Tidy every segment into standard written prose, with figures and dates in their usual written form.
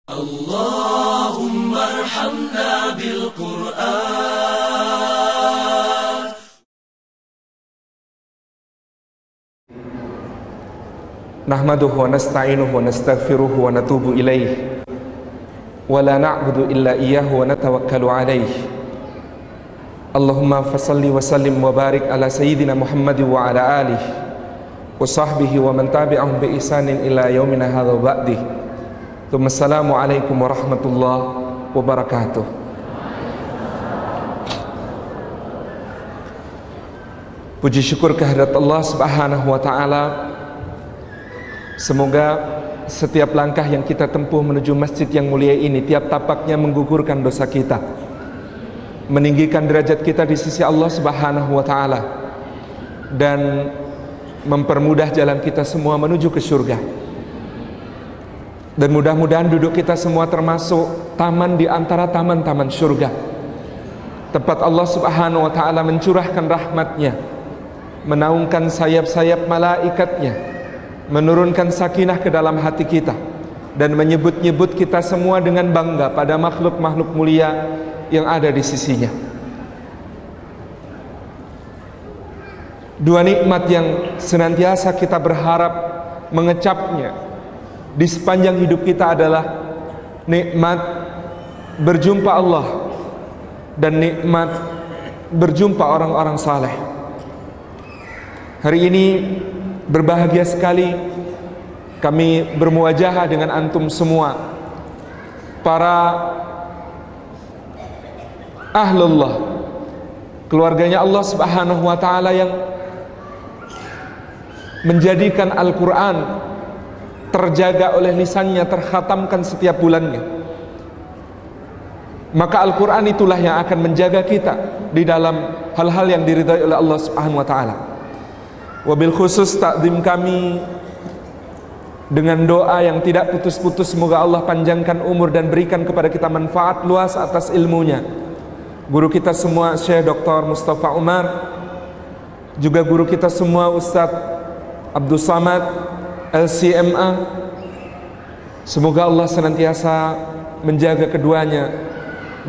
Allahumma arhamna bil Qur'an. Nahmaduhu wa nasta'inuhu wa nastaghfiruhu wa natubu ilaih, wa la na'budu illa iyyahu wa natawakkalu alaih. Allahumma fasalli wa sallim wa barik ala sayyidina Muhammad wa ala alihi wa sahbihi wa man tabi'ahum bi ihsanin ila yaumina hadza wa ba'di. Assalamualaikum warahmatullahi wabarakatuh. Puji syukur kehadirat Allah Subhanahu wa ta'ala. Semoga setiap langkah yang kita tempuh menuju masjid yang mulia ini, tiap tapaknya menggugurkan dosa kita, meninggikan derajat kita di sisi Allah Subhanahu wa ta'ala, dan mempermudah jalan kita semua menuju ke surga. Dan mudah-mudahan duduk kita semua termasuk taman di antara taman-taman surga, tempat Allah Subhanahu wa ta'ala mencurahkan rahmatnya, menaungkan sayap-sayap malaikatnya, menurunkan sakinah ke dalam hati kita, dan menyebut-nyebut kita semua dengan bangga pada makhluk-makhluk mulia yang ada di sisinya. Dua nikmat yang senantiasa kita berharap mengecapnya di sepanjang hidup kita adalah nikmat berjumpa Allah dan nikmat berjumpa orang-orang saleh. Hari ini berbahagia sekali kami bermuajahah dengan antum semua, para ahlullah, keluarganya Allah Subhanahu wa ta'ala, yang menjadikan Al-Quran terjaga oleh lisannya, terkhatamkan setiap bulannya. Maka Al-Quran itulah yang akan menjaga kita di dalam hal-hal yang diridhai oleh Allah Subhanahu wa ta'ala. Wabil khusus takdim kami dengan doa yang tidak putus-putus, semoga Allah panjangkan umur dan berikan kepada kita manfaat luas atas ilmunya, guru kita semua Syekh Dr. Mustafa Umar, juga guru kita semua Ustadz Abdul Samad LCMA. Semoga Allah senantiasa menjaga keduanya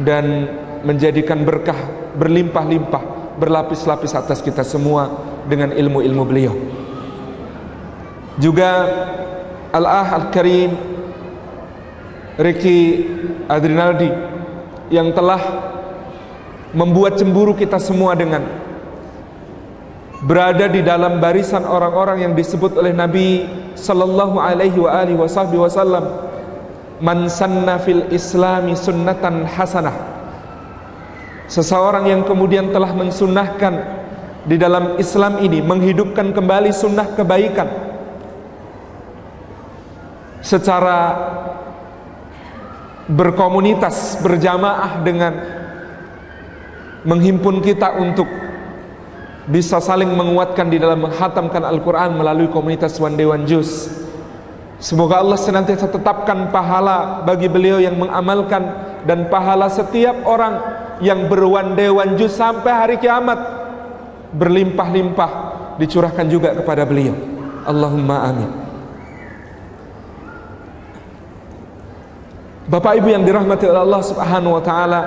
dan menjadikan berkah berlimpah-limpah, berlapis-lapis atas kita semua dengan ilmu-ilmu beliau. Juga Al-Ah Al-Karim Ricky Adrinaldi yang telah membuat cemburu kita semua dengan berada di dalam barisan orang-orang yang disebut oleh Nabi sallallahu alaihi wasallam, man sanna fil islami sunnatan hasanah, seseorang yang kemudian telah mensunnahkan di dalam Islam ini, menghidupkan kembali sunnah kebaikan secara berkomunitas, berjamaah, dengan menghimpun kita untuk bisa saling menguatkan di dalam menghatamkan Al-Quran melalui komunitas One Day One Juz. Semoga Allah senantiasa tetapkan pahala bagi beliau yang mengamalkan, dan pahala setiap orang yang ber-One Day One Juz sampai hari kiamat berlimpah-limpah dicurahkan juga kepada beliau. Allahumma amin. Bapak Ibu yang dirahmati oleh Allah Subhanahu wa ta'ala,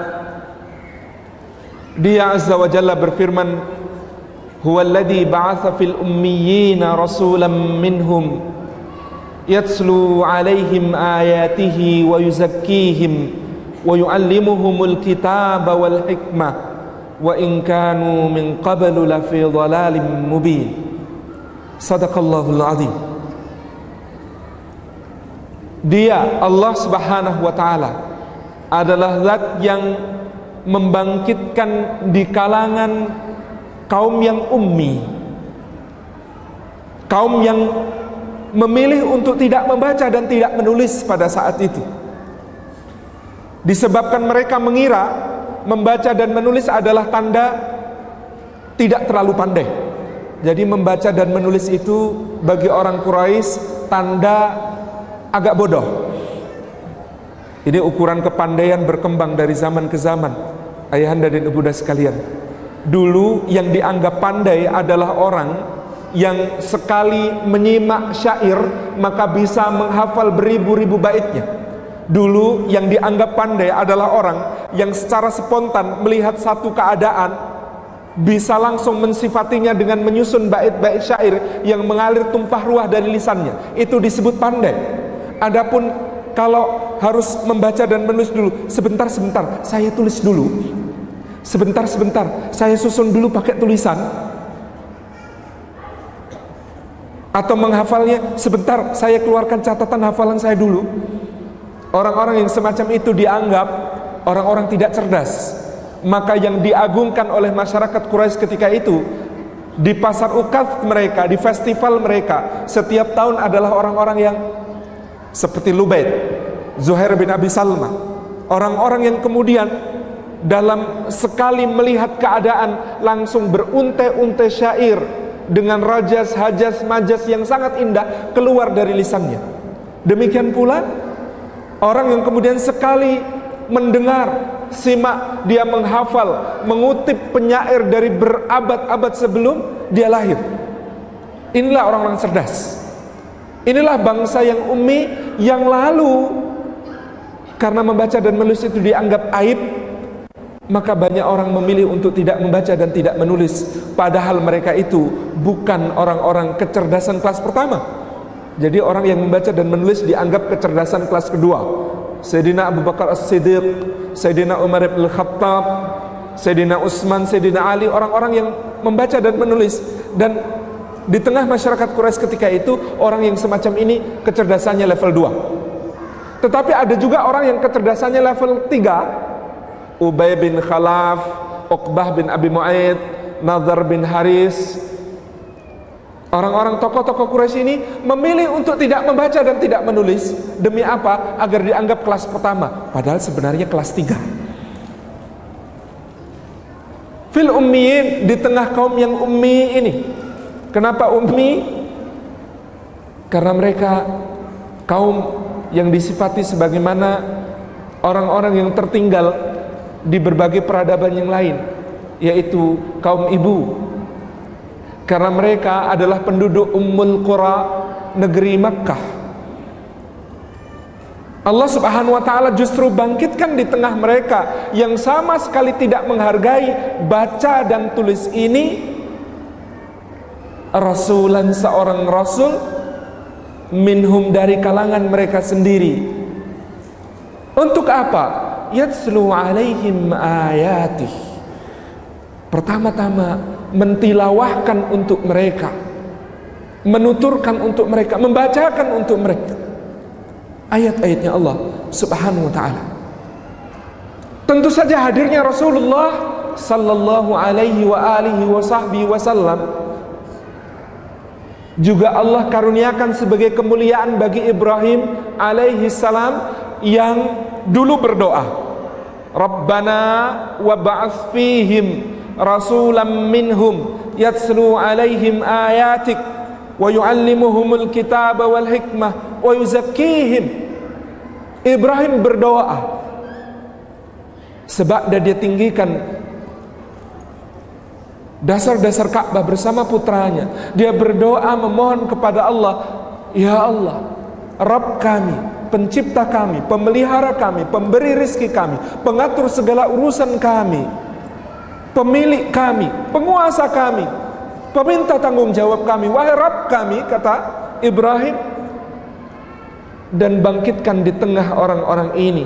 Dia Azza wa Jalla berfirman, huwa alladhi ba'atha fil ummiyina rasulan minhum yatslu alaihim ayatihi wa yuzakkihim wa yu'allimuhumul kitaba wal hikmah wa in kanu min qablu lafi dhalalin mubin. Sadaqallahul azim. Dia, Allah Subhanahu wa ta'ala, adalah zat yang membangkitkan di kalangan kaum yang ummi, kaum yang memilih untuk tidak membaca dan tidak menulis pada saat itu, disebabkan mereka mengira membaca dan menulis adalah tanda tidak terlalu pandai. Jadi membaca dan menulis itu bagi orang Quraisy tanda agak bodoh. Ini ukuran kepandaian berkembang dari zaman ke zaman, ayahanda dan ibunda sekalian. Dulu yang dianggap pandai adalah orang yang sekali menyimak syair maka bisa menghafal beribu-ribu baitnya. Dulu yang dianggap pandai adalah orang yang secara spontan melihat satu keadaan bisa langsung mensifatinya dengan menyusun bait-bait syair yang mengalir tumpah ruah dari lisannya. Itu disebut pandai. Adapun kalau harus membaca dan menulis dulu, sebentar saya tulis dulu, sebentar saya susun dulu pakai tulisan, atau menghafalnya sebentar saya keluarkan catatan hafalan saya dulu. Orang-orang yang semacam itu dianggap orang-orang tidak cerdas. Maka yang diagungkan oleh masyarakat Quraisy ketika itu, di pasar ukaz mereka, di festival mereka, setiap tahun adalah orang-orang yang seperti Lubaid, Zuhair bin Abi Salma, orang-orang yang kemudian dalam sekali melihat keadaan langsung berunte-unte syair dengan rajas, hajas, majas yang sangat indah keluar dari lisannya. Demikian pula orang yang kemudian sekali mendengar, simak, dia menghafal, mengutip penyair dari berabad-abad sebelum dia lahir. Inilah orang-orang cerdas. Inilah bangsa yang ummi, yang lalu karena membaca dan menulis itu dianggap aib, maka banyak orang memilih untuk tidak membaca dan tidak menulis, padahal mereka itu bukan orang-orang kecerdasan kelas pertama. Jadi orang yang membaca dan menulis dianggap kecerdasan kelas kedua. Sayyidina Abu Bakar As-Siddiq, Sayyidina Umar ibn Khattab, Sayyidina Utsman, Sayyidina Ali, orang-orang yang membaca dan menulis. Dan di tengah masyarakat Quraisy ketika itu, orang yang semacam ini kecerdasannya level 2. Tetapi ada juga orang yang kecerdasannya level 3. Ubay bin Khalaf, Uqbah bin Abi Mu'aid, Nadhr bin Haris. Orang-orang tokoh-tokoh Quraisy ini memilih untuk tidak membaca dan tidak menulis. Demi apa? Agar dianggap kelas pertama, padahal sebenarnya kelas 3. Fil ummiyin, di tengah kaum yang ummi ini. Kenapa ummi? Karena mereka kaum yang disifati sebagaimana orang-orang yang tertinggal di berbagai peradaban yang lain, yaitu kaum ibu. Karena mereka adalah penduduk Ummul Qura, negeri Makkah. Allah Subhanahu wa ta'ala justru bangkitkan di tengah mereka yang sama sekali tidak menghargai baca dan tulis ini, rasulan, seorang rasul, minhum, dari kalangan mereka sendiri. Untuk apa? Yatslu alaihim ayatih. Pertama-tama mentilawahkan untuk mereka, menuturkan untuk mereka, membacakan untuk mereka ayat-ayatnya Allah Subhanahu wa ta'ala. Tentu saja hadirnya Rasulullah sallallahu alaihi wa alihi wa sahbihi wasallam juga Allah karuniakan sebagai kemuliaan bagi Ibrahim alaihi salam yang dulu berdoa, Rabbana wa ba'ats fihim rasulam minhum yatslu alaihim ayatik wa yuallimuhumul kitaba wal hikmah wa yuzakkihim. Ibrahim berdoa sebab dia tinggikan dasar-dasar Ka'bah bersama putranya. Dia berdoa memohon kepada Allah, ya Allah, Rabb kami, pencipta kami, pemelihara kami, pemberi rizki kami, pengatur segala urusan kami, pemilik kami, penguasa kami, peminta tanggung jawab kami, wahai Rabb kami, kata Ibrahim. Dan bangkitkan di tengah orang-orang ini,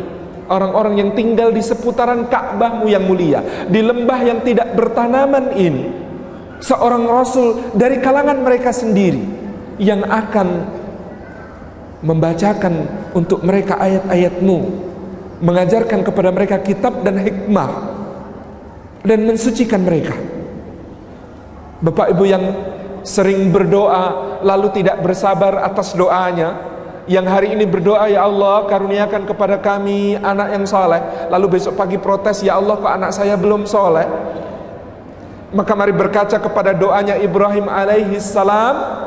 orang-orang yang tinggal di seputaran Ka'bahmu yang mulia, di lembah yang tidak bertanaman ini, seorang rasul dari kalangan mereka sendiri yang akan membacakan untuk mereka ayat-ayatmu, mengajarkan kepada mereka kitab dan hikmah, dan mensucikan mereka. Bapak Ibu yang sering berdoa lalu tidak bersabar atas doanya, yang hari ini berdoa, ya Allah karuniakan kepada kami anak yang soleh, lalu besok pagi protes, ya Allah kok anak saya belum soleh. Maka mari berkaca kepada doanya Ibrahim alaihi salam.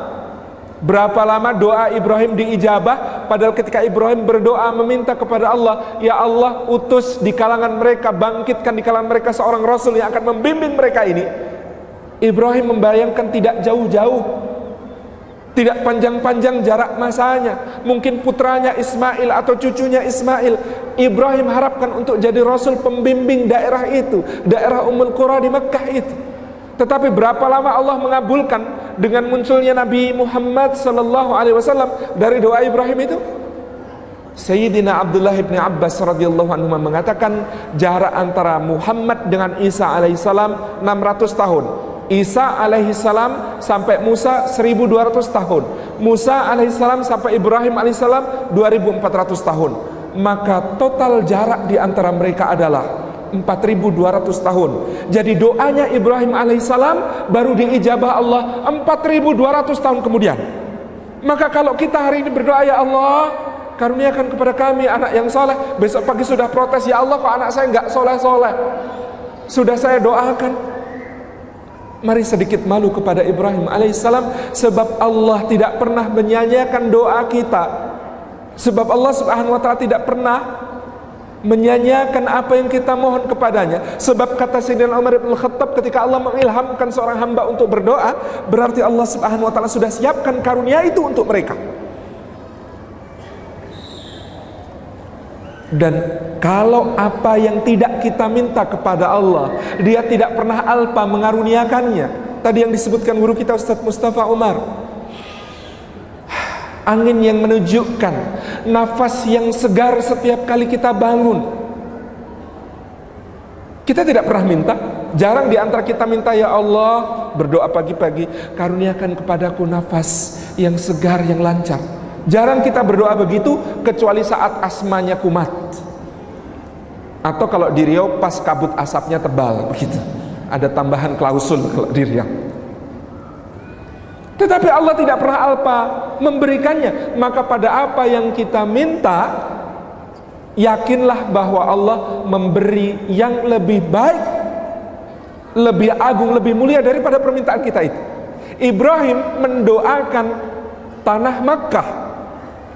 Berapa lama doa Ibrahim diijabah? Padahal ketika Ibrahim berdoa meminta kepada Allah, ya Allah utus di kalangan mereka, bangkitkan di kalangan mereka seorang rasul yang akan membimbing mereka ini, Ibrahim membayangkan tidak jauh-jauh Tidak panjang-panjang jarak masanya. Mungkin putranya Ismail atau cucunya Ismail. Ibrahim harapkan untuk jadi rasul pembimbing daerah itu, daerah Ummul Qura di Mekah itu. Tetapi berapa lama Allah mengabulkan dengan munculnya Nabi Muhammad sallallahu alaihi wasallam dari doa Ibrahim itu? Sayyidina Abdullah bin Abbas radhiyallahu anhu mengatakan jarak antara Muhammad dengan Isa alaihissalam 600 tahun. Isa alaihissalam sampai Musa 1200 tahun. Musa alaihissalam sampai Ibrahim alaihissalam 2400 tahun. Maka total jarak di antara mereka adalah 4200 tahun. Jadi doanya Ibrahim alaihissalam baru diijabah Allah 4200 tahun kemudian. Maka kalau kita hari ini berdoa, ya Allah, karuniakan kepada kami anak yang soleh. Besok pagi sudah protes, ya Allah kok anak saya nggak soleh-soleh. Sudah saya doakan. Mari sedikit malu kepada Ibrahim alaihissalam, sebab Allah tidak pernah menyanyiakan doa kita. Sebab Allah subhanahu wa ta'ala tidak pernah menyanyiakan apa yang kita mohon kepadanya. Sebab kata Sayyidina Umar bin Khattab, ketika Allah mengilhamkan seorang hamba untuk berdoa, berarti Allah subhanahu wa ta'ala sudah siapkan karunia itu untuk mereka. Dan kalau apa yang tidak kita minta kepada Allah, Dia tidak pernah alpa mengaruniakannya. Tadi yang disebutkan guru kita Ustaz Mustafa Umar, angin yang menunjukkan, nafas yang segar setiap kali kita bangun. Kita tidak pernah minta. Jarang di antara kita minta, ya Allah, berdoa pagi-pagi, karuniakan kepadaku nafas yang segar, yang lancar. Jarang kita berdoa begitu, kecuali saat asmanya kumat, atau kalau di Riau pas kabut asapnya tebal begitu. Ada tambahan klausul kalau di Riau. Tetapi Allah tidak pernah alpa memberikannya. Maka pada apa yang kita minta, yakinlah bahwa Allah memberi yang lebih baik, lebih agung, lebih mulia daripada permintaan kita itu. Ibrahim mendoakan tanah Makkah.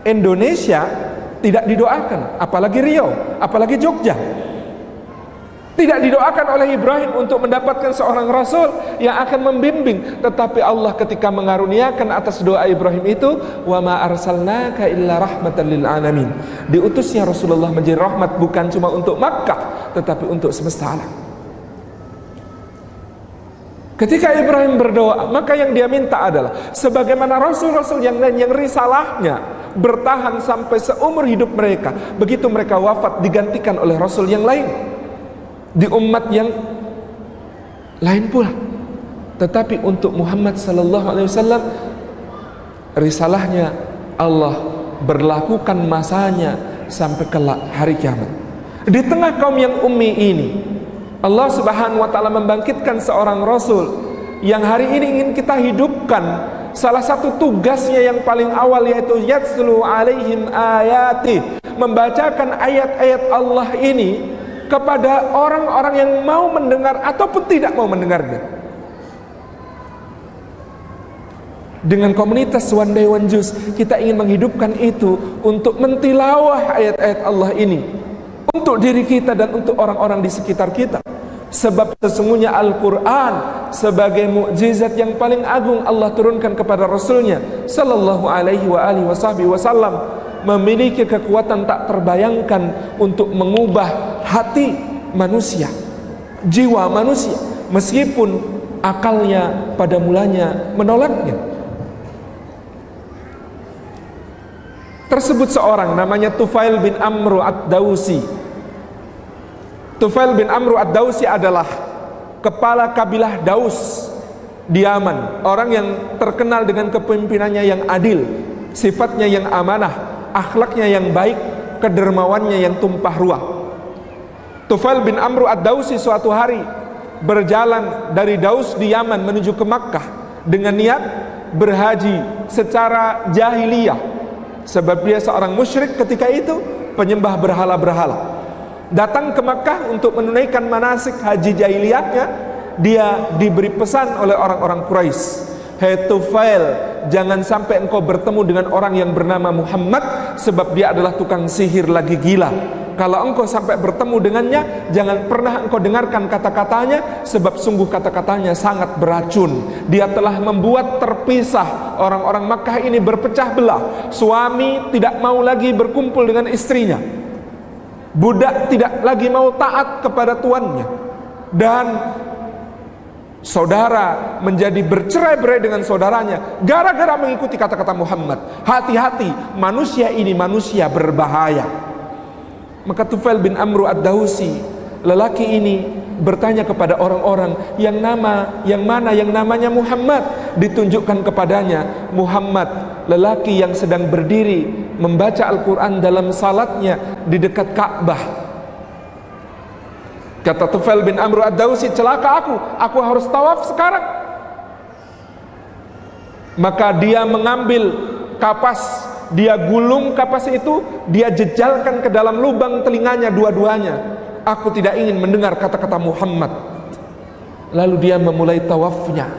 Indonesia tidak didoakan, apalagi Riau, apalagi Jogja. Tidak didoakan oleh Ibrahim untuk mendapatkan seorang rasul yang akan membimbing. Tetapi Allah ketika mengaruniakan atas doa Ibrahim itu, wa ma arsalnaka illa rahmatan lil alamin. Diutusnya Rasulullah menjadi rahmat bukan cuma untuk Makkah, tetapi untuk semesta alam. Ketika Ibrahim berdoa, maka yang dia minta adalah sebagaimana rasul-rasul yang lain yang risalahnya bertahan sampai seumur hidup mereka, begitu mereka wafat digantikan oleh rasul yang lain di umat yang lain pula. Tetapi untuk Muhammad sallallahu alaihi wasallam, risalahnya Allah berlakukan masanya sampai kelak hari kiamat. Di tengah kaum yang ummi ini, Allah subhanahu wa ta'ala membangkitkan seorang rasul yang hari ini ingin kita hidupkan. Salah satu tugasnya yang paling awal yaitu yatslu alaihim ayati, membacakan ayat-ayat Allah ini kepada orang-orang yang mau mendengar ataupun tidak mau mendengarnya. Dengan komunitas One Day One Juice, kita ingin menghidupkan itu untuk mentilawah ayat-ayat Allah ini untuk diri kita dan untuk orang-orang di sekitar kita. Sebab sesungguhnya Al-Quran sebagai mukjizat yang paling agung Allah turunkan kepada Rasulnya sallallahu alaihi wa alihi wasallam, memiliki kekuatan tak terbayangkan untuk mengubah hati manusia, jiwa manusia, meskipun akalnya pada mulanya menolaknya. Tersebut seorang namanya Tufail bin Amru ad-Dawsi. Tufail bin Amru ad-Dawsi adalah kepala kabilah Daus di Yaman, orang yang terkenal dengan kepemimpinannya yang adil, sifatnya yang amanah, akhlaknya yang baik, kedermawannya yang tumpah ruah. Tufail bin Amru ad-Dawsi suatu hari berjalan dari Daus di Yaman menuju ke Makkah dengan niat berhaji secara jahiliyah, sebab dia seorang musyrik ketika itu, penyembah berhala-berhala. Datang ke Makkah untuk menunaikan manasik haji jahiliyahnya. Dia diberi pesan oleh orang-orang Quraisy, "Hei Tufail, jangan sampai engkau bertemu dengan orang yang bernama Muhammad, sebab dia adalah tukang sihir lagi gila. Kalau engkau sampai bertemu dengannya, jangan pernah engkau dengarkan kata-katanya, sebab sungguh kata-katanya sangat beracun. Dia telah membuat terpisah orang-orang Makkah ini berpecah belah. Suami tidak mau lagi berkumpul dengan istrinya, budak tidak lagi mau taat kepada tuannya, dan saudara menjadi bercerai-berai dengan saudaranya gara-gara mengikuti kata-kata Muhammad. Hati-hati, manusia ini manusia berbahaya. Maka Tufail bin Amru ad-Dawsi, lelaki ini bertanya kepada orang-orang yang mana yang namanya Muhammad. Ditunjukkan kepadanya Muhammad, lelaki yang sedang berdiri membaca Al-Quran dalam salatnya di dekat Ka'bah. Kata Tufail bin Amru ad-Dawsi, celaka aku harus tawaf sekarang. Maka dia mengambil kapas, dia gulung kapas itu, dia jejalkan ke dalam lubang telinganya dua-duanya. Aku tidak ingin mendengar kata-kata Muhammad. Lalu dia memulai tawafnya,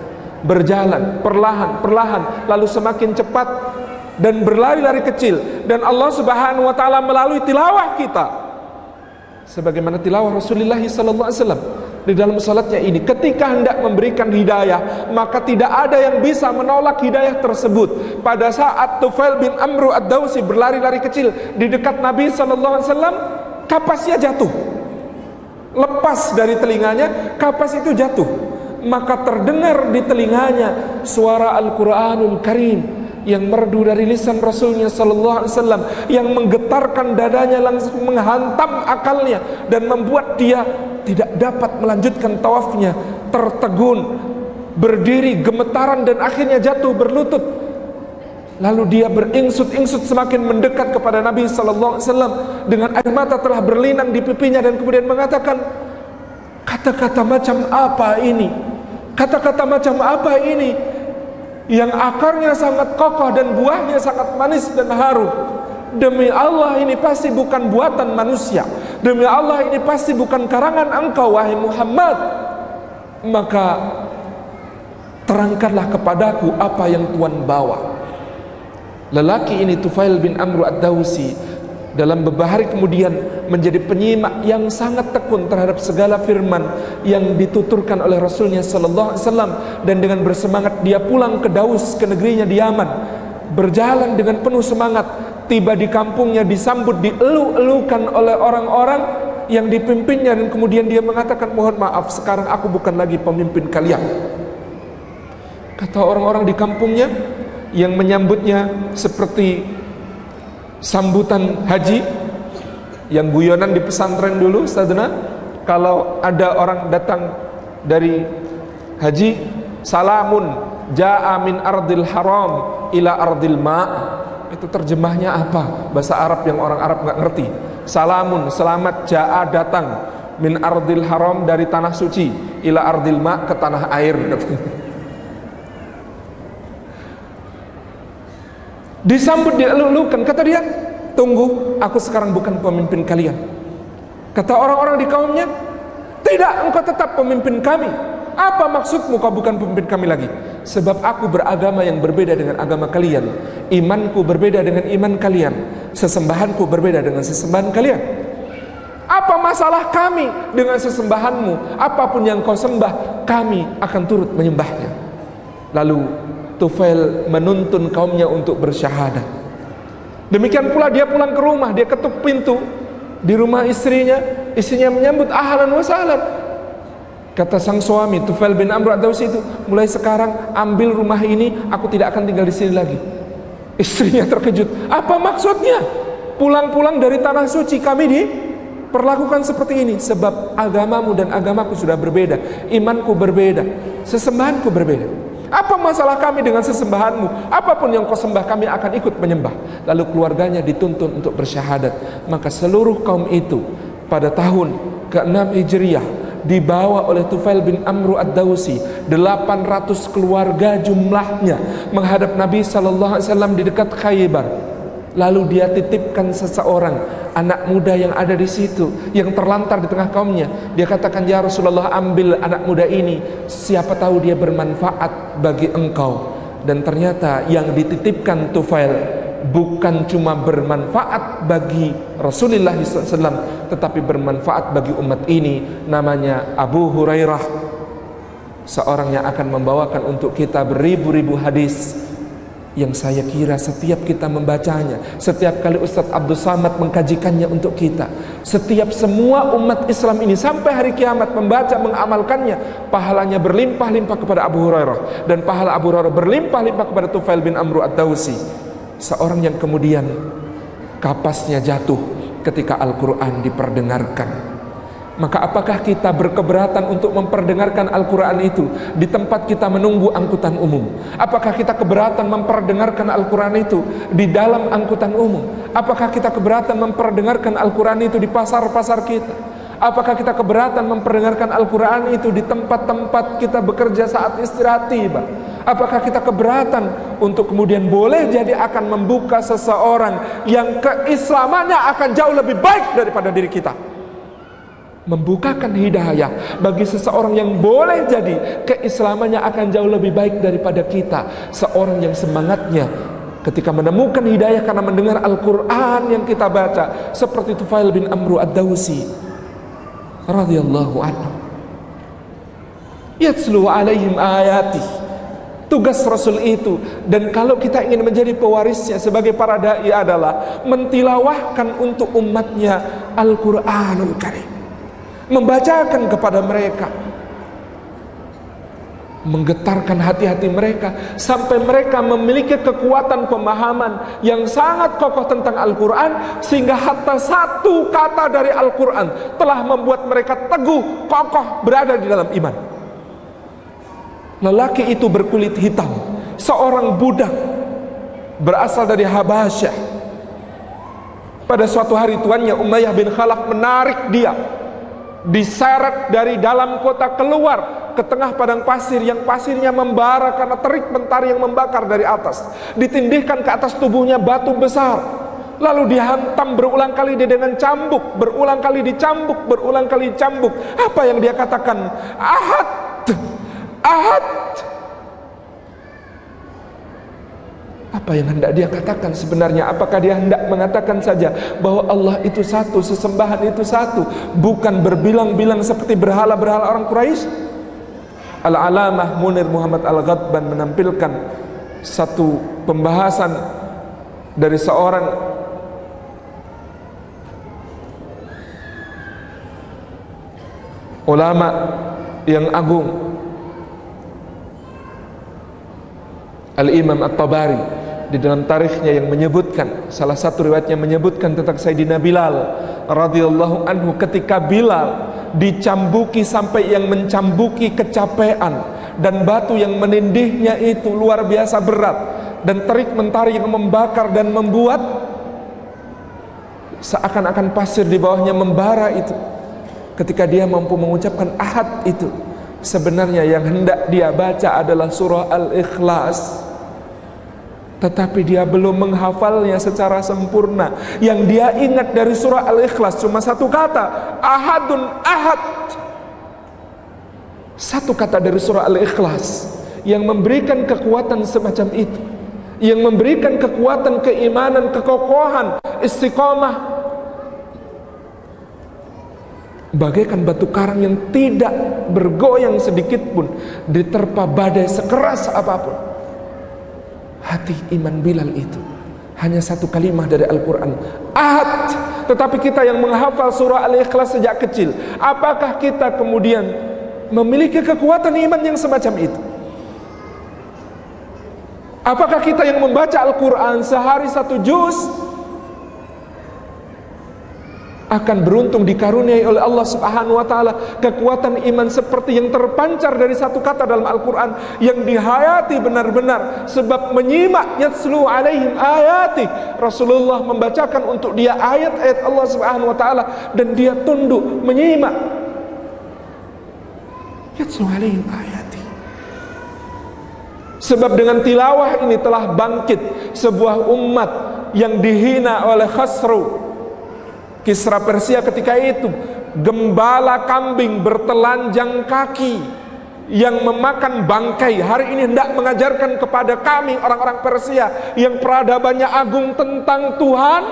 berjalan perlahan, lalu semakin cepat dan berlari-lari kecil. Dan Allah Subhanahu wa taala melalui tilawah kita, sebagaimana tilawah Rasulullah sallallahu alaihi wasallam di dalam salatnya ini, ketika hendak memberikan hidayah, maka tidak ada yang bisa menolak hidayah tersebut. Pada saat Tufail bin Amru ad-Dawsi berlari-lari kecil di dekat Nabi sallallahu alaihi wasallam, kapasnya jatuh, lepas dari telinganya, kapas itu jatuh. Maka terdengar di telinganya suara Al-Quranul Karim yang merdu dari lisan Rasulnya sallallahu alaihi wasallam, yang menggetarkan dadanya, langsung menghantam akalnya dan membuat dia tidak dapat melanjutkan tawafnya, tertegun, berdiri gemetaran dan akhirnya jatuh berlutut. Lalu dia beringsut-ingsut semakin mendekat kepada Nabi sallallahu alaihi wasallam dengan air mata telah berlinang di pipinya, dan kemudian mengatakan, kata-kata macam apa ini? Kata-kata macam apa ini yang akarnya sangat kokoh dan buahnya sangat manis dan harum? Demi Allah, ini pasti bukan buatan manusia. Demi Allah, ini pasti bukan karangan engkau, wahai Muhammad. Maka terangkanlah kepadaku apa yang Tuhan bawa. Lelaki ini, Tufail bin Amru ad-Dawsi, dalam beberapa hari kemudian menjadi penyimak yang sangat tekun terhadap segala firman yang dituturkan oleh Rasulnya sallallahu alaihi wasallam. Dan dengan bersemangat dia pulang ke Daus, ke negerinya di Yaman. Berjalan dengan penuh semangat, tiba di kampungnya disambut, dielu-elukan oleh orang-orang yang dipimpinnya, dan kemudian dia mengatakan, mohon maaf, sekarang aku bukan lagi pemimpin kalian. Kata orang-orang di kampungnya yang menyambutnya seperti sambutan haji yang guyonan di pesantren dulu, Ustadzna, kalau ada orang datang dari haji, salamun ja'a min ardil haram ila ardil ma'. Itu terjemahnya apa? Bahasa Arab yang orang Arab nggak ngerti. Salamun, selamat, ja'a, datang, min ardil haram, dari tanah suci, ila ardil ma', ke tanah air. Disambut, dielu-elukan. Kata dia, tunggu, aku sekarang bukan pemimpin kalian. Kata orang-orang di kaumnya, tidak, engkau tetap pemimpin kami. Apa maksudmu kau bukan pemimpin kami lagi? Sebab aku beragama yang berbeda dengan agama kalian, imanku berbeda dengan iman kalian, sesembahanku berbeda dengan sesembahan kalian. Apa masalah kami dengan sesembahanmu? Apapun yang kau sembah, kami akan turut menyembahnya. Lalu Tufail menuntun kaumnya untuk bersyahadat. Demikian pula dia pulang ke rumah, dia ketuk pintu di rumah istrinya menyambut, ahlan wa sahlan. Kata sang suami Tufail bin Amru ad-Dawsi itu, mulai sekarang ambil rumah ini, aku tidak akan tinggal di sini lagi. Istrinya terkejut, apa maksudnya? Pulang-pulang dari tanah suci kami diperlakukan seperti ini. Sebab agamamu dan agamaku sudah berbeda, imanku berbeda, sesembahanku berbeda. Apa masalah kami dengan sesembahanmu? Apapun yang kau sembah, kami akan ikut menyembah. Lalu keluarganya dituntun untuk bersyahadat. Maka seluruh kaum itu pada tahun ke-6 Hijriah dibawa oleh Tufail bin Amru ad-Dawsi, 800 keluarga jumlahnya, menghadap Nabi sallallahu alaihi wasallam di dekat Khaybar. Lalu dia titipkan seseorang, anak muda yang ada di situ, yang terlantar di tengah kaumnya. Dia katakan, ya Rasulullah, ambil anak muda ini, siapa tahu dia bermanfaat bagi engkau. Dan ternyata yang dititipkan Tufail bukan cuma bermanfaat bagi Rasulullah SAW, tetapi bermanfaat bagi umat ini. Namanya Abu Hurairah, seorang yang akan membawakan untuk kita beribu-ribu hadis yang saya kira setiap kita membacanya, setiap kali Ustadz Abdul Samad mengkajikannya untuk kita, setiap semua umat Islam ini sampai hari kiamat membaca, mengamalkannya, pahalanya berlimpah-limpah kepada Abu Hurairah, dan pahala Abu Hurairah berlimpah-limpah kepada Tufail bin Amru ad-Dawsi, seorang yang kemudian kapasnya jatuh ketika Al-Quran diperdengarkan. Maka apakah kita berkeberatan untuk memperdengarkan Al-Quran itu di tempat kita menunggu angkutan umum? Apakah kita keberatan memperdengarkan Al-Quran itu di dalam angkutan umum? Apakah kita keberatan memperdengarkan Al-Quran itu di pasar-pasar kita? Apakah kita keberatan memperdengarkan Al-Quran itu di tempat-tempat kita bekerja saat istirahat tiba? Apakah kita keberatan untuk kemudian boleh jadi akan membuka seseorang yang keislamannya akan jauh lebih baik daripada diri kita? Membukakan hidayah bagi seseorang yang boleh jadi keislamannya akan jauh lebih baik daripada kita. Seorang yang semangatnya ketika menemukan hidayah karena mendengar Al-Quran yang kita baca, seperti Tufail bin Amru ad-Dawsi radhiyallahu anhu, yatslu alaihim ayati, tugas Rasul itu. Dan kalau kita ingin menjadi pewarisnya sebagai para da'i adalah mentilawahkan untuk umatnya Al-Quranul Karim, membacakan kepada mereka, menggetarkan hati-hati mereka sampai mereka memiliki kekuatan pemahaman yang sangat kokoh tentang Al-Quran, sehingga hatta satu kata dari Al-Quran telah membuat mereka teguh, kokoh berada di dalam iman. Lelaki itu berkulit hitam, seorang budak berasal dari Habasyah. Pada suatu hari tuannya Umayyah bin Khalaf menarik dia, diseret dari dalam kota keluar ke tengah padang pasir yang pasirnya membara karena terik mentari yang membakar dari atas. Ditindihkan ke atas tubuhnya batu besar, lalu dihantam berulang kali dia dengan cambuk, berulang kali dicambuk, berulang kali dicambuk. Apa yang dia katakan? Ahad, ahad. Apa yang hendak dia katakan sebenarnya? Apakah dia hendak mengatakan saja bahwa Allah itu satu, sesembahan itu satu, bukan berbilang-bilang seperti berhala-berhala orang Quraisy? Al-Alamah Munir Muhammad Al-Ghadban menampilkan satu pembahasan dari seorang ulama yang agung, Al-Imam At-Tabari, di dalam tarikhnya yang menyebutkan, salah satu riwayatnya menyebutkan tentang Sayyidina Bilal radhiyallahu anhu, ketika Bilal dicambuki sampai yang mencambuki kecapean, dan batu yang menindihnya itu luar biasa berat, dan terik mentari yang membakar dan membuat seakan-akan pasir di bawahnya membara itu. Ketika dia mampu mengucapkan ahad itu, sebenarnya yang hendak dia baca adalah surah Al-Ikhlas, tetapi dia belum menghafalnya secara sempurna. Yang dia ingat dari surah Al-Ikhlas cuma satu kata, ahadun ahad. Satu kata dari surah Al-Ikhlas yang memberikan kekuatan semacam itu, yang memberikan kekuatan keimanan, kekokohan, istiqamah, bagaikan batu karang yang tidak bergoyang sedikit pun diterpa badai sekeras apapun. Hati iman Bilal itu hanya satu kalimah dari Al-Quran, ahad. Tetapi kita yang menghafal surah Al-Ikhlas sejak kecil, apakah kita kemudian memiliki kekuatan iman yang semacam itu? Apakah kita yang membaca Al-Quran sehari satu juz akan beruntung dikaruniai oleh Allah Subhanahu wa taala kekuatan iman seperti yang terpancar dari satu kata dalam Al-Quran yang dihayati benar-benar? Sebab menyimak, yatslu alaihim ayati, Rasulullah membacakan untuk dia ayat-ayat Allah Subhanahu wa taala, dan dia tunduk menyimak. Yatslu alaihim ayati. Sebab dengan tilawah ini telah bangkit sebuah umat yang dihina oleh Khasru, Kisra Persia ketika itu, gembala kambing bertelanjang kaki yang memakan bangkai, hari ini hendak mengajarkan kepada kami orang-orang Persia yang peradabannya agung tentang Tuhan.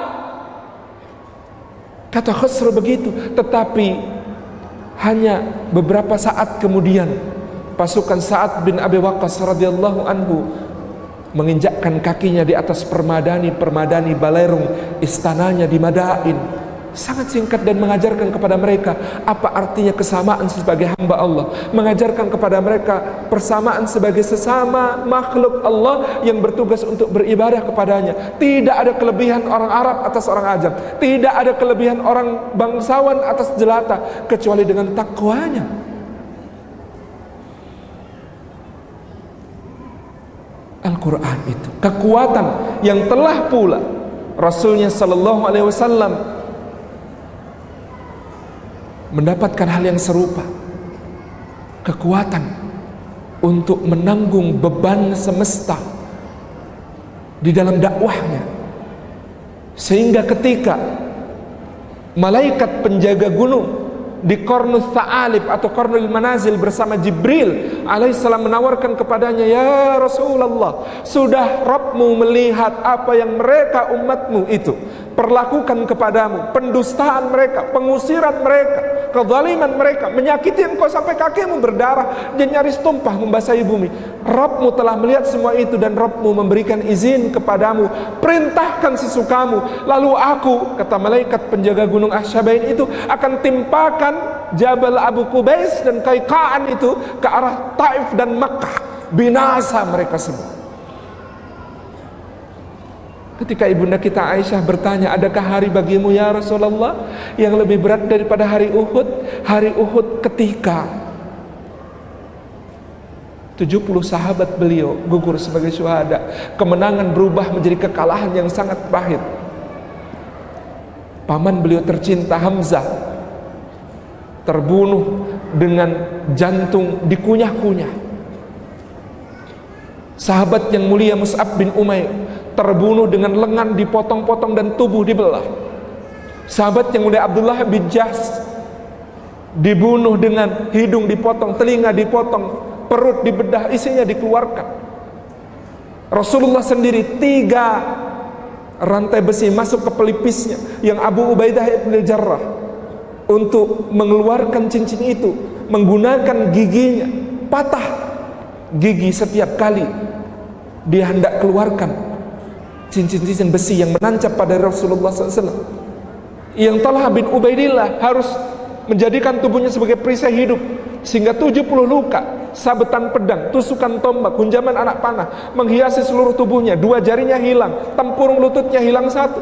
Kata Khasru begitu. Tetapi hanya beberapa saat kemudian pasukan Sa'ad bin Abi Waqqas radhiyallahu anhu menginjakkan kakinya di atas permadani balerung istananya di Madain. Sangat singkat dan mengajarkan kepada mereka apa artinya kesamaan sebagai hamba Allah, mengajarkan kepada mereka persamaan sebagai sesama makhluk Allah yang bertugas untuk beribadah kepadanya. Tidak ada kelebihan orang Arab atas orang Ajam, tidak ada kelebihan orang bangsawan atas jelata, kecuali dengan takwanya. Al-Quran itu kekuatan yang telah pula Rasulnya Sallallahu Alaihi Wasallam mendapatkan hal yang serupa, kekuatan untuk menanggung beban semesta di dalam dakwahnya, sehingga ketika malaikat penjaga gunung di Qarnus Tha'alib atau Qarnul Manazil bersama Jibril alaihissalam menawarkan kepadanya, ya Rasulullah, sudah Rabbmu melihat apa yang mereka umatmu itu perlakukan kepadamu, pendustaan mereka, pengusiran mereka, kezaliman mereka, menyakiti engkau sampai kakimu berdarah dan nyaris tumpah membasahi bumi. Rabbmu telah melihat semua itu dan Rabbmu memberikan izin kepadamu, perintahkan sesukamu, lalu aku, kata malaikat penjaga gunung Ahsyabain itu, akan timpakan Jabal Abu Qubais dan Kaikaan itu ke arah Taif dan Makkah, binasa mereka semua. Ketika ibunda kita Aisyah bertanya, adakah hari bagimu ya Rasulullah yang lebih berat daripada hari Uhud? Hari Uhud ketika 70 sahabat beliau gugur sebagai syuhada. Kemenangan berubah menjadi kekalahan yang sangat pahit. Paman beliau tercinta Hamzah terbunuh dengan jantung dikunyah-kunyah. Sahabat yang mulia Mus'ab bin Umair terbunuh dengan lengan dipotong-potong dan tubuh dibelah. Sahabat yang mulia Abdullah bin Jahsh dibunuh dengan hidung dipotong, telinga dipotong, perut dibedah, isinya dikeluarkan. Rasulullah sendiri 3 rantai besi masuk ke pelipisnya yang Abu Ubaidah ibn Jarrah untuk mengeluarkan cincin itu menggunakan giginya, patah gigi setiap kali dia hendak keluarkan cincin-cincin besi yang menancap pada Rasulullah SAW. Yang Talha bin Ubaidillah harus menjadikan tubuhnya sebagai perisai hidup, sehingga 70 luka, sabetan pedang, tusukan tombak, hunjaman anak panah menghiasi seluruh tubuhnya. 2 jarinya hilang, tempurung lututnya hilang 1.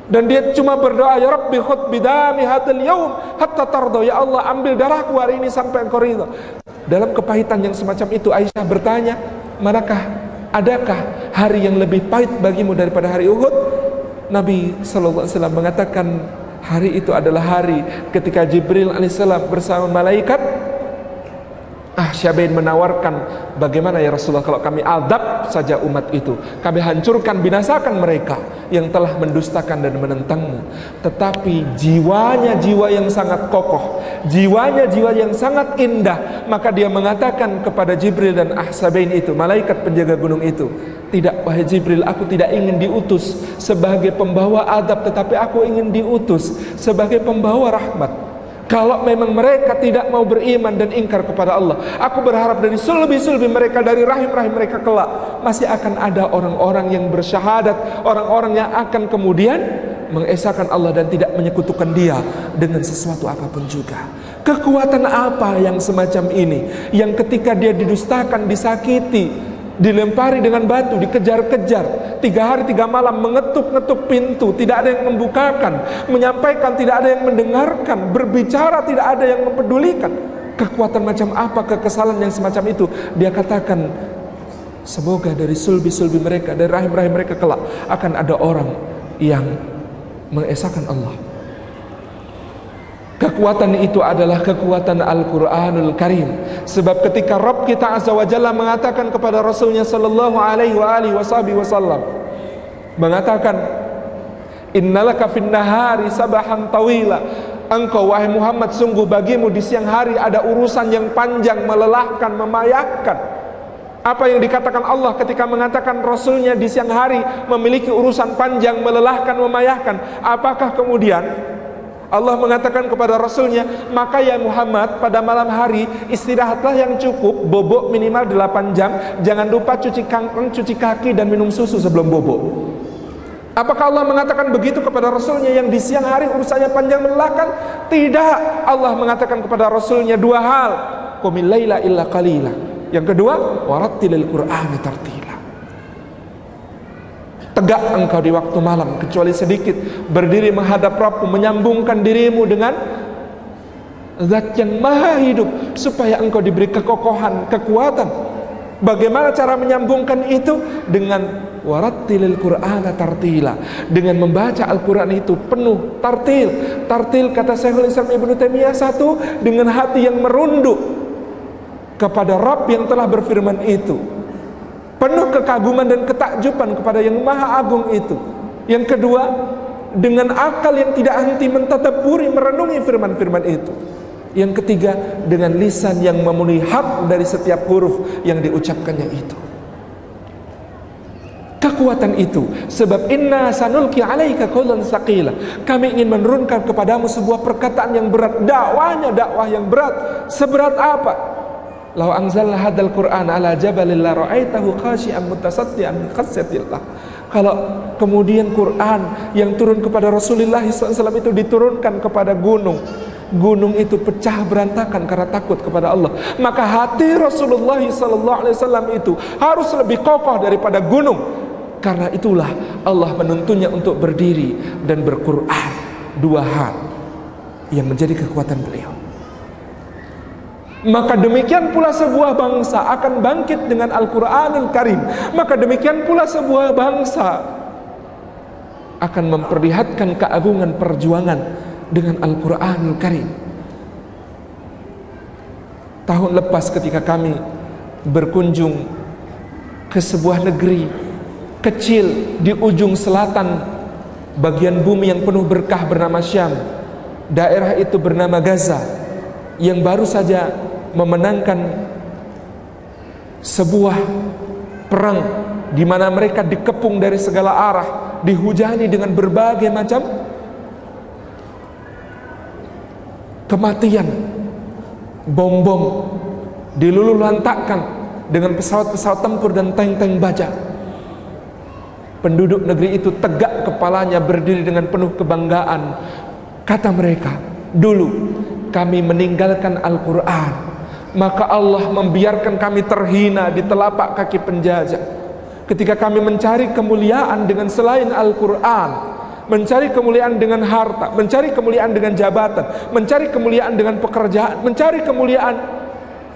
Dan dia cuma berdoa, ya Rabbi khud bidami hadal yaum hatta tardo, ya Allah ambil darahku hari ini sampai engkau ridha. Dalam kepahitan yang semacam itu Aisyah bertanya, adakah hari yang lebih pahit bagimu daripada hari Uhud? Nabi SAW mengatakan, hari itu adalah hari ketika Jibril alaihissalam bersama malaikat Ahsyabain menawarkan, bagaimana ya Rasulullah kalau kami adab saja umat itu, kami hancurkan, binasakan mereka yang telah mendustakan dan menentangmu. Tetapi jiwanya jiwa yang sangat kokoh, jiwanya jiwa yang sangat indah, maka dia mengatakan kepada Jibril dan Ahsyabain itu, malaikat penjaga gunung itu, tidak, wahai Jibril, aku tidak ingin diutus sebagai pembawa adab, tetapi aku ingin diutus sebagai pembawa rahmat. Kalau memang mereka tidak mau beriman dan ingkar kepada Allah, aku berharap dari sulbi-sulbi mereka, dari rahim-rahim mereka kelak, masih akan ada orang-orang yang bersyahadat, orang-orang yang akan kemudian mengesahkan Allah dan tidak menyekutukan Dia dengan sesuatu apapun juga. Kekuatan apa yang semacam ini, yang ketika dia didustakan, disakiti, dilempari dengan batu, dikejar-kejar 3 hari 3 malam, mengetuk-ngetuk pintu, tidak ada yang membukakan, menyampaikan, tidak ada yang mendengarkan, berbicara, tidak ada yang mempedulikan. Kekuatan macam apa, kekesalan yang semacam itu? Dia katakan, semoga dari sulbi-sulbi mereka, dari rahim-rahim mereka kelak akan ada orang yang mengesahkan Allah. Kekuatan itu adalah kekuatan Al-Quranul Karim. Sebab ketika Rabb kita Azza wa Jalla mengatakan kepada Rasulnya Sallallahu Alaihi Wasallam, mengatakan, innalaka fin nahari sabahan tawila, engkau wahai Muhammad, sungguh bagimu di siang hari ada urusan yang panjang, melelahkan, memayahkan. Apa yang dikatakan Allah ketika mengatakan Rasulnya di siang hari memiliki urusan panjang, melelahkan, memayahkan? Apakah kemudian Allah mengatakan kepada Rasulnya, maka ya Muhammad, pada malam hari istirahatlah yang cukup, bobok minimal 8 jam. Jangan lupa cuci kangkung, cuci kaki, dan minum susu sebelum bobok. Apakah Allah mengatakan begitu kepada Rasulnya yang di siang hari urusannya panjang melelahkan? Tidak. Allah mengatakan kepada Rasulnya 2 hal. Qumil laila illa qalila. Yang kedua, warattilil Qur'ana tartila. Tegak engkau di waktu malam kecuali sedikit, berdiri menghadap Rabbmu, menyambungkan dirimu dengan Zat yang maha hidup supaya engkau diberi kekokohan, kekuatan. Bagaimana cara menyambungkan itu? Dengan warattilil Qur'ana tartila, dengan membaca Al-Quran itu penuh tartil. Tartil, kata Syekhul Islam Ibnu Taimiyah, satu, dengan hati yang merunduk kepada Rabb yang telah berfirman itu, penuh kekaguman dan ketakjuban kepada yang maha agung itu. Yang kedua, dengan akal yang tidak henti mentadabburi, merenungi firman-firman itu. Yang ketiga, dengan lisan yang memenuhi hak dari setiap huruf yang diucapkannya itu. Kekuatan itu, sebab inna sanulqi alaika qaulan tsaqila, kami ingin menurunkan kepadamu sebuah perkataan yang berat. Dakwahnya dakwah yang berat. Seberat apa? Lau anzalna hadzal Qur'ana ala jabalin la ra'aitahu khashi'an mutasaddian min khasyatillah. Kalau kemudian Quran yang turun kepada Rasulullah SAW itu diturunkan kepada gunung, gunung itu pecah berantakan karena takut kepada Allah, maka hati Rasulullah SAW itu harus lebih kokoh daripada gunung. Karena itulah Allah menuntunnya untuk berdiri dan berquran. 2 hal yang menjadi kekuatan beliau. Maka demikian pula sebuah bangsa akan bangkit dengan Al-Quranul Karim. Maka demikian pula sebuah bangsa akan memperlihatkan keagungan perjuangan dengan Al-Quranul Karim. Tahun lepas ketika kami berkunjung ke sebuah negeri kecil di ujung selatan bagian bumi yang penuh berkah bernama Syam. Daerah itu bernama Gaza, yang baru saja memenangkan sebuah perang di mana mereka dikepung dari segala arah, dihujani dengan berbagai macam kematian, bom-bom diluluhlantakkan dengan pesawat-pesawat tempur dan tank-tank baja. Penduduk negeri itu tegak kepalanya, berdiri dengan penuh kebanggaan. Kata mereka, dulu kami meninggalkan Al-Quran, maka Allah membiarkan kami terhina di telapak kaki penjajah. Ketika kami mencari kemuliaan dengan selain Al-Quran, mencari kemuliaan dengan harta, mencari kemuliaan dengan jabatan, mencari kemuliaan dengan pekerjaan, mencari kemuliaan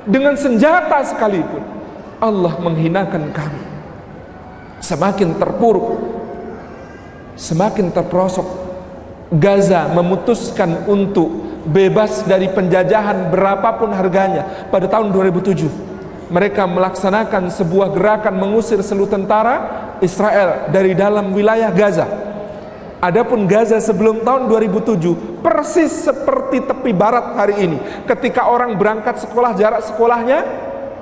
dengan senjata sekalipun, Allah menghinakan kami. Semakin terpuruk, semakin terperosok. Gaza memutuskan untuk bebas dari penjajahan berapapun harganya. Pada tahun 2007 mereka melaksanakan sebuah gerakan mengusir seluruh tentara Israel dari dalam wilayah Gaza. Adapun Gaza sebelum tahun 2007 persis seperti tepi barat hari ini. Ketika orang berangkat sekolah, jarak sekolahnya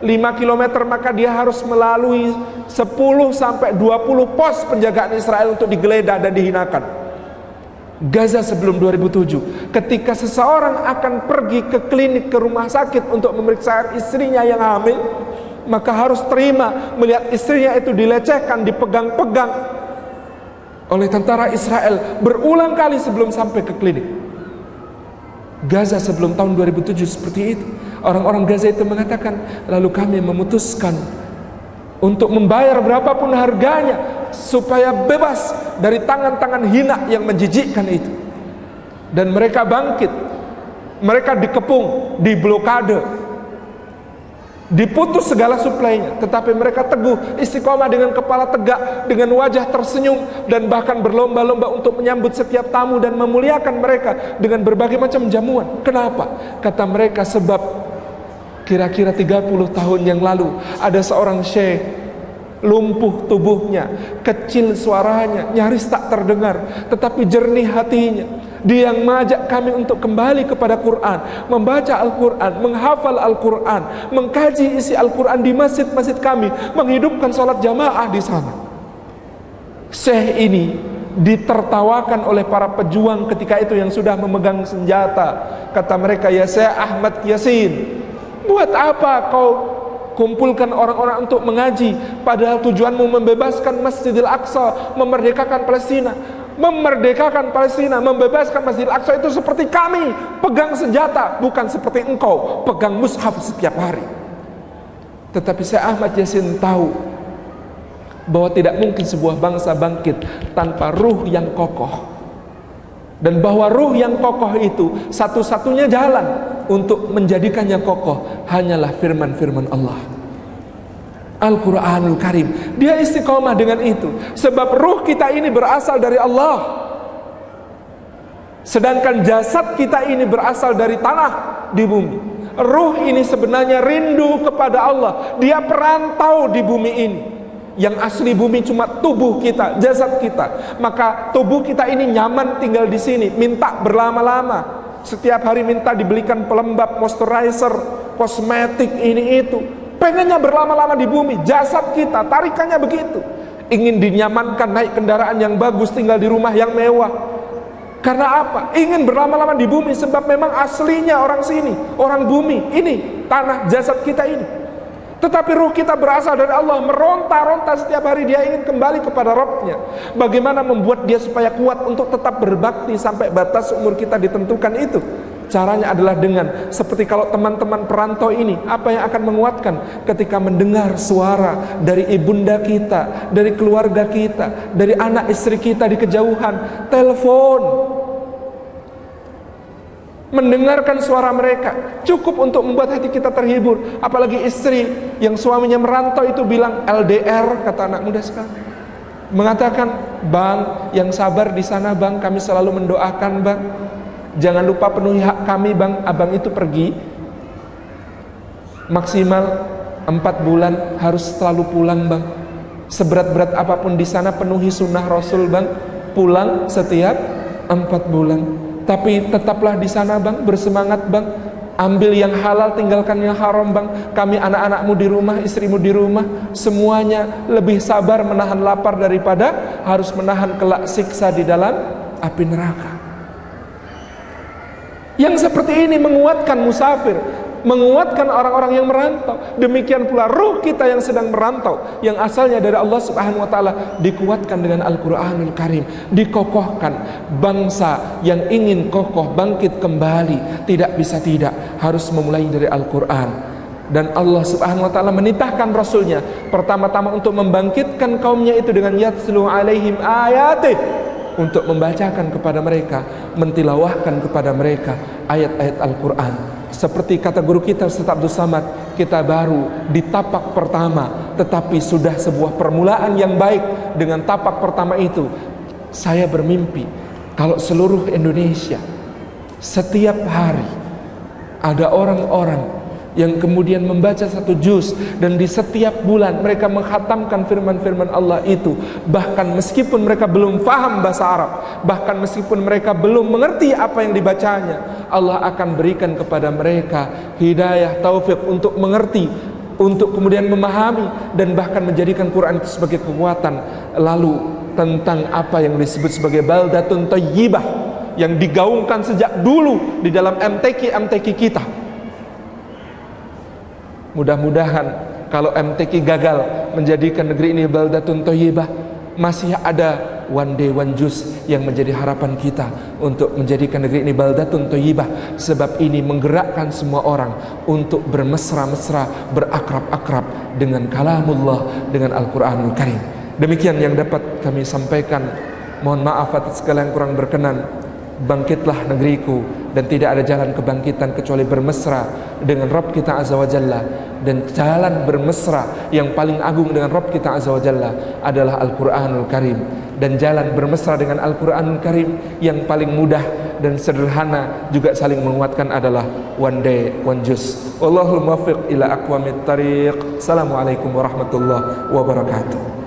5 km, maka dia harus melalui 10 sampai 20 pos penjagaan Israel untuk digeledah dan dihinakan. Gaza sebelum 2007, ketika seseorang akan pergi ke klinik, ke rumah sakit untuk memeriksa istrinya yang hamil, maka harus terima melihat istrinya itu dilecehkan, dipegang-pegang oleh tentara Israel berulang kali sebelum sampai ke klinik. Gaza sebelum tahun 2007 seperti itu. Orang-orang Gaza itu mengatakan, lalu kami memutuskan untuk membayar berapapun harganya supaya bebas dari tangan-tangan hina yang menjijikkan itu. Dan mereka bangkit. Mereka dikepung, diblokade, diputus segala suplainya, tetapi mereka teguh, istiqomah dengan kepala tegak, dengan wajah tersenyum, dan bahkan berlomba-lomba untuk menyambut setiap tamu dan memuliakan mereka dengan berbagai macam jamuan. Kenapa? Kata mereka, sebab kira-kira 30 tahun yang lalu ada seorang syekh, lumpuh tubuhnya, kecil suaranya, nyaris tak terdengar, tetapi jernih hatinya. Dia yang mengajak kami untuk kembali kepada Quran, membaca Al-Quran, menghafal Al-Quran, mengkaji isi Al-Quran di masjid-masjid kami, menghidupkan sholat jamaah di sana. Syekh ini ditertawakan oleh para pejuang ketika itu yang sudah memegang senjata. Kata mereka, ya Syekh Ahmad Yasin, buat apa kau kumpulkan orang-orang untuk mengaji, padahal tujuanmu membebaskan Masjidil Aqsa, memerdekakan Palestina. Memerdekakan Palestina, membebaskan Masjidil Aqsa itu seperti kami pegang senjata, bukan seperti engkau pegang mushaf setiap hari. Tetapi Syekh Ahmad Yasin tahu bahwa tidak mungkin sebuah bangsa bangkit tanpa ruh yang kokoh, dan bahwa ruh yang kokoh itu satu-satunya jalan untuk menjadikannya kokoh hanyalah firman-firman Allah, Al-Quranul Karim. Dia istiqomah dengan itu, sebab ruh kita ini berasal dari Allah, sedangkan jasad kita ini berasal dari tanah di bumi. Ruh ini sebenarnya rindu kepada Allah, dia perantau di bumi ini. Yang asli bumi cuma tubuh kita, jasad kita. Maka tubuh kita ini nyaman tinggal di sini, minta berlama-lama. Setiap hari minta dibelikan pelembab, moisturizer, kosmetik, ini itu. Pengennya berlama-lama di bumi. Jasad kita tarikannya begitu, ingin dinyamankan, naik kendaraan yang bagus, tinggal di rumah yang mewah. Karena apa? Ingin berlama-lama di bumi, sebab memang aslinya orang sini, orang bumi ini, tanah jasad kita ini. Tetapi ruh kita berasal dari Allah, meronta-ronta setiap hari, dia ingin kembali kepada Rabb-Nya. Bagaimana membuat dia supaya kuat untuk tetap berbakti sampai batas umur kita ditentukan itu? Caranya adalah dengan seperti kalau teman-teman perantau ini, apa yang akan menguatkan ketika mendengar suara dari ibunda kita, dari keluarga kita, dari anak istri kita di kejauhan, telepon, mendengarkan suara mereka cukup untuk membuat hati kita terhibur. Apalagi istri yang suaminya merantau itu bilang LDR, kata anak muda sekarang, mengatakan, bang yang sabar di sana bang, kami selalu mendoakan bang, jangan lupa penuhi hak kami bang, abang itu pergi maksimal 4 bulan harus selalu pulang bang, seberat-berat apapun di sana penuhi sunnah Rasul bang, pulang setiap 4 bulan. Tapi tetaplah di sana bang, bersemangat bang, ambil yang halal, tinggalkan yang haram bang. Kami anak-anakmu di rumah, istrimu di rumah, semuanya lebih sabar menahan lapar daripada harus menahan kelak siksa di dalam api neraka. Yang seperti ini menguatkan musafir, menguatkan orang-orang yang merantau. Demikian pula ruh kita yang sedang merantau, yang asalnya dari Allah Subhanahu wa taala, dikuatkan dengan Al-Qur'anul Karim, dikokohkan. Bangsa yang ingin kokoh bangkit kembali tidak bisa tidak, harus memulai dari Al-Qur'an. Dan Allah Subhanahu wa taala menitahkan Rasulnya pertama-tama untuk membangkitkan kaumnya itu dengan yatslu alaihim ayatih, untuk membacakan kepada mereka, mentilawahkan kepada mereka ayat-ayat Al-Quran. Seperti kata guru kita Ustaz Abdul Samad, kita baru di tapak pertama, tetapi sudah sebuah permulaan yang baik. Dengan tapak pertama itu, saya bermimpi kalau seluruh Indonesia setiap hari ada orang-orang yang kemudian membaca 1 juz, dan di setiap bulan mereka menghatamkan firman-firman Allah itu. Bahkan meskipun mereka belum paham bahasa Arab, bahkan meskipun mereka belum mengerti apa yang dibacanya, Allah akan berikan kepada mereka hidayah, taufik untuk mengerti, untuk kemudian memahami, dan bahkan menjadikan Quran itu sebagai kekuatan. Lalu tentang apa yang disebut sebagai baldatun thayyibah, yang digaungkan sejak dulu di dalam MTQ kita. Mudah-mudahan kalau MTQ gagal menjadikan negeri ini baldatun thayyibah, masih ada one day one juz yang menjadi harapan kita untuk menjadikan negeri ini baldatun thayyibah. Sebab ini menggerakkan semua orang untuk bermesra-mesra, berakrab-akrab dengan kalamullah, dengan Al-Quranul Karim. Demikian yang dapat kami sampaikan. Mohon maaf atas segala yang kurang berkenan. Bangkitlah negeriku, dan tidak ada jalan kebangkitan kecuali bermesra dengan Rabb kita Azza wa Jalla. Dan jalan bermesra yang paling agung dengan Rabb kita Azza wa Jalla adalah Al-Quranul Karim. Dan jalan bermesra dengan Al-Quranul Karim yang paling mudah dan sederhana juga saling menguatkan adalah one day one juz. Wallahul muwaffiq ila aqwamit thariq. Assalamualaikum warahmatullahi wabarakatuh.